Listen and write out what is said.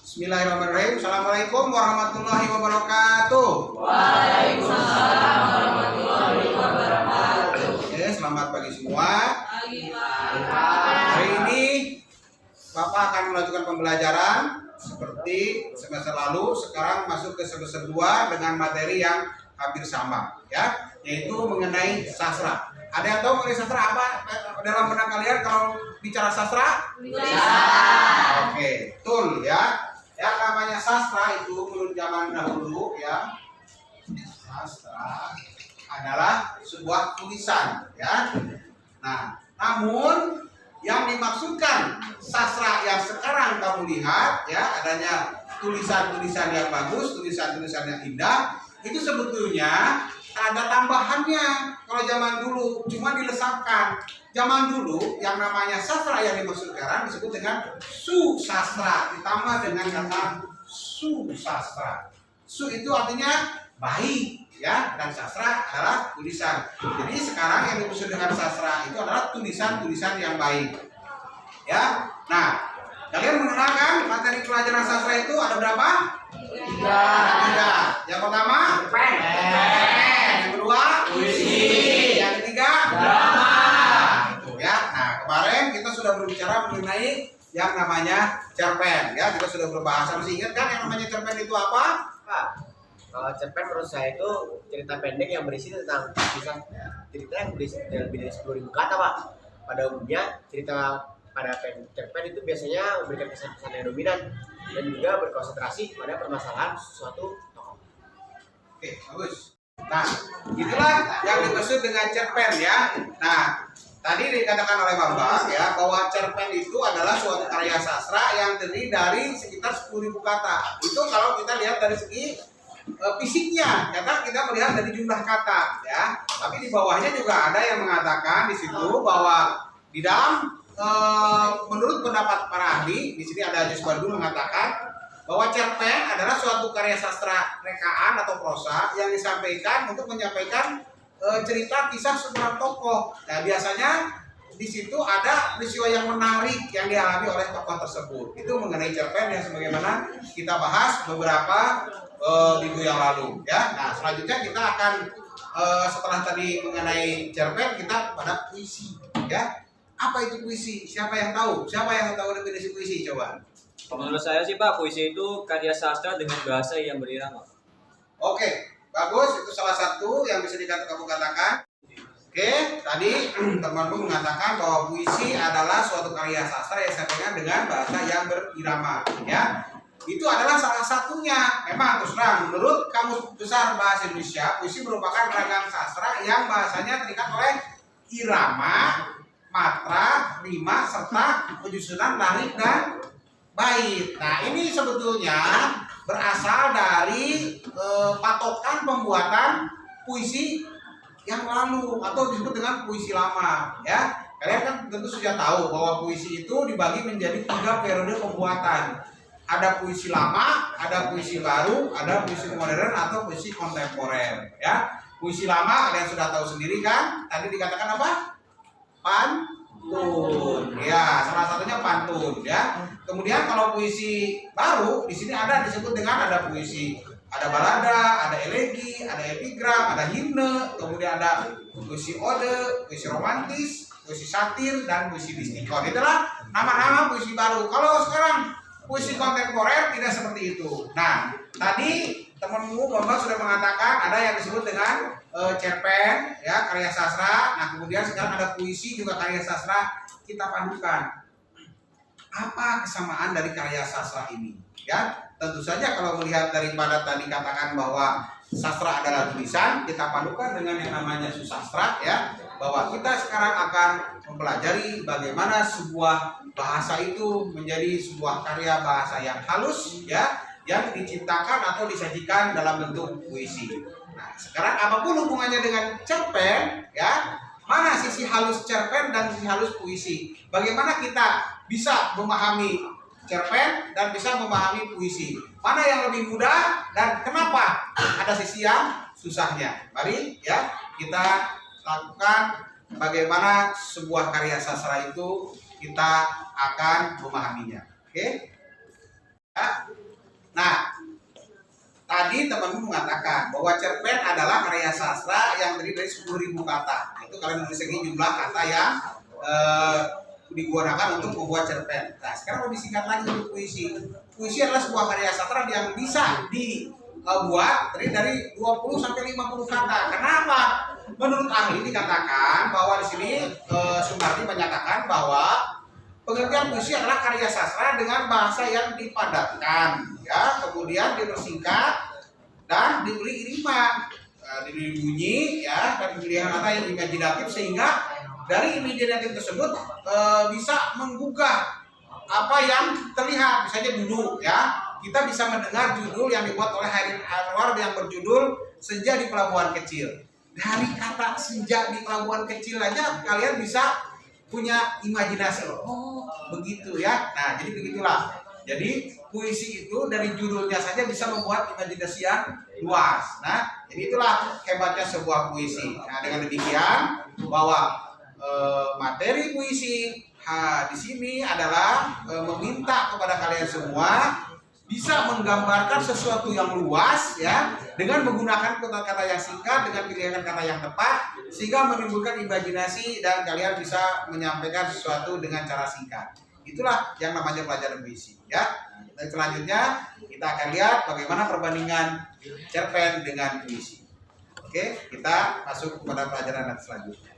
Bismillahirrahmanirrahim. Assalamualaikum warahmatullahi wabarakatuh. Waalaikumsalam warahmatullahi wabarakatuh. Oke, selamat pagi semua. Pagi, Hari ini Bapak akan melanjutkan pembelajaran seperti semester lalu. Sekarang masuk ke semester 2 dengan materi yang hampir sama, ya, yaitu mengenai sastra. Ada yang tahu mengenai sastra apa dalam benak kalian kalau bicara sastra? Oke, betul ya. Yang namanya sastra itu menurut zaman dahulu ya, sastra adalah sebuah tulisan ya. Nah, namun yang dimaksudkan sastra yang sekarang kamu lihat ya, adanya tulisan-tulisan yang bagus, tulisan-tulisan yang indah, itu sebetulnya ada tambahannya. Kalau zaman dulu cuma dilesapkan. Zaman dulu yang namanya sastra yang dimaksud sekarang disebut dengan susastra, ditambah dengan kata susastra. Su itu artinya baik ya, dan sastra adalah tulisan. Jadi sekarang yang dimaksud dengan sastra itu adalah tulisan-tulisan yang baik. Ya. Nah, kalian mengenalkan materi pelajaran sastra itu ada berapa? Tiga. Yang pertama pen. Yang kedua puisi. Yang ketiga drama. Itu ya. Nah, kemarin kita sudah berbicara mengenai yang namanya cerpen ya. Kita sudah berbahasa. Masih ingat kan yang namanya cerpen itu apa? Pak, kalau cerpen menurut saya itu cerita pendek yang berisi tentang kisah cerita yang berisi lebih dari 10.000 kata, Pak. Pada umumnya cerita pada cerpen itu biasanya memberikan pesan-pesan yang dominan dan juga berkonsentrasi pada permasalahan suatu tokoh. Oke, bagus. Nah, itulah yang dimaksud dengan cerpen ya. Nah, tadi dikatakan oleh Bambang ya bahwa cerpen itu adalah suatu karya sastra yang terdiri dari sekitar 10.000 kata. Itu kalau kita lihat dari segi fisiknya, kita melihat dari jumlah kata ya. Tapi di bawahnya juga ada yang mengatakan di situ bahwa di dalam menurut pendapat para ahli, di sini ada Jus Bandung mengatakan bahwa cerpen adalah suatu karya sastra rekaan atau prosa yang disampaikan untuk menyampaikan cerita kisah seorang tokoh. Nah, biasanya di situ ada peristiwa yang menarik yang dialami oleh tokoh tersebut. Itu mengenai cerpen yang sebagaimana kita bahas beberapa minggu yang lalu ya. Nah, selanjutnya kita akan setelah tadi mengenai cerpen, kita pada puisi ya. Apa itu puisi? Siapa yang tahu? Siapa yang tahu definisi puisi? Coba. Menurut saya sih Pak, puisi itu karya sastra dengan bahasa yang berirama. Oke, bagus. Itu salah satu yang bisa kamu katakan. Oke, tadi temanmu mengatakan bahwa puisi adalah suatu karya sastra yang disampaikan dengan bahasa yang berirama. Ya, itu adalah salah satunya. Memang terus terang, menurut Kamus Besar Bahasa Indonesia, puisi merupakan ragam sastra yang bahasanya terikat oleh irama, matra, rima, serta penyusunan larik dan bait. Nah, ini sebetulnya berasal dari patokan pembuatan puisi yang lalu atau disebut dengan puisi lama ya. Kalian kan tentu sudah tahu bahwa puisi itu dibagi menjadi 3 periode pembuatan. Ada puisi lama, ada puisi baru, ada puisi modern atau puisi kontemporer ya. Puisi lama kalian sudah tahu sendiri kan? Tadi dikatakan apa? Pantun. Ya, salah satunya pantun ya. Kemudian kalau puisi baru di sini ada disebut dengan ada puisi, ada balada, ada elegi, ada epigram, ada himne, kemudian ada puisi ode, puisi romantis, puisi satir, dan puisi mistikon. Itulah nama-nama puisi baru. Kalau sekarang puisi kontemporer tidak seperti itu. Nah, tadi temanmu Bapak sudah mengatakan ada yang disebut dengan cerpen ya, karya sastra. Nah, kemudian sekarang ada puisi juga karya sastra. Kita padukan. Apa kesamaan dari karya sastra ini? Ya, tentu saja kalau melihat daripada tadi katakan bahwa sastra adalah tulisan, kita padukan dengan yang namanya susastra ya, bahwa kita sekarang akan mempelajari bagaimana sebuah bahasa itu menjadi sebuah karya bahasa yang halus ya, yang diciptakan atau disajikan dalam bentuk puisi. Nah, sekarang apapun hubungannya dengan cerpen ya, mana sisi halus cerpen dan sisi halus puisi? Bagaimana kita bisa memahami cerpen dan bisa memahami puisi? Mana yang lebih mudah dan kenapa ada sisi yang susahnya? Mari ya kita lakukan bagaimana sebuah karya sastra itu kita akan memahaminya. Oke? Ya. tadi temanmu mengatakan bahwa cerpen adalah karya sastra yang terdiri dari 10.000 kata. Itu kalian nulis lagi jumlah kata yang digunakan untuk membuat cerpen. Nah, sekarang lebih singkat lagi untuk puisi. Puisi adalah sebuah karya sastra yang bisa dibuat terdiri dari 20 sampai 50 kata. Kenapa? Menurut ahli dikatakan bahwa di sini Sunardi menyatakan bahwa pengertian puisi adalah karya sastra dengan bahasa yang dipadatkan, ya, kemudian dipersingkat dan diberi irama, diberi bunyi, ya, dan pilihan kata yang imajinatif sehingga dari imajinatif tersebut bisa menggugah apa yang terlihat. Misalnya duduk, ya, kita bisa mendengar judul yang dibuat oleh Hairil Anwar yang berjudul Senja di Pelabuhan Kecil. Dari kata senja di pelabuhan kecil aja kalian bisa punya imajinasi. Oh, begitu ya. Nah, jadi begitulah. Jadi puisi itu dari judulnya saja bisa membuat imajinasi yang luas. Nah, jadi itulah hebatnya sebuah puisi. Nah, dengan demikian bahwa materi puisi di sini adalah meminta kepada kalian semua bisa menggambarkan sesuatu yang luas, ya, dengan menggunakan kata-kata yang singkat dengan pilihan kata yang tepat sehingga menimbulkan imajinasi dan kalian bisa menyampaikan sesuatu dengan cara singkat. Itulah yang namanya pelajaran puisi, ya. Dan selanjutnya kita akan lihat bagaimana perbandingan cerpen dengan puisi. Oke, kita masuk kepada pelajaran selanjutnya.